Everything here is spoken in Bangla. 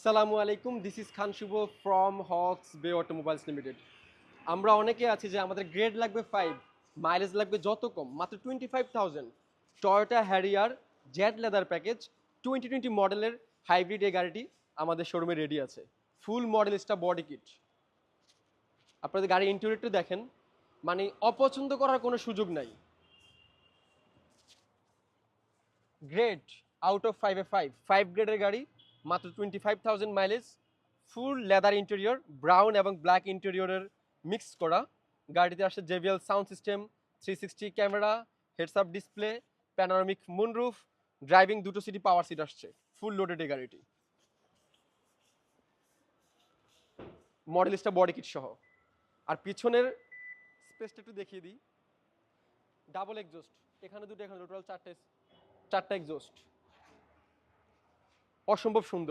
আসসালামু আলাইকুম, this is Khan Shuvo from Haq's Bay automobiles limited. আমরা অনেকে আছি যে আমাদের গ্রেড লাগবে 5, মাইলেজ লাগবে যত কম, মাত্র 25,000। Toyota Harrier Z leather package 2020 মডেলের হাইব্রিড এই গাড়িটি আমাদের শোরুমে রেডি আছে। ফুল মডেলিস্টা বডি কিট। আপনাদের গাড়ির ইন্টেরিয়রটা দেখেন, মানে অপছন্দ করার কোনো সুযোগ নাই। গ্রেড আউট অফ 5 গ্রেডের গাড়ি, মাত্র 25,000 mileage, full leather interior, brown এবং ব্ল্যাক ইন্টেরিয়রের মিক্স করা। গাড়িতে আসছে JBL sound system, 360 camera, heads up display, panoramic moonroof, driving দুটো সিটি পাওয়ার সিট আসছে। ফুল লোডেড এই গাড়িটি, মডেলিস্টা বডি কিট সহ। আর পিছনের স্পেসটা একটু দেখিয়ে দিই। ডাবল এক্সজস্ট, এখানে দুটো, এখানে টোটাল চারটা এক্সজস্ট, অসম্ভব সুন্দর।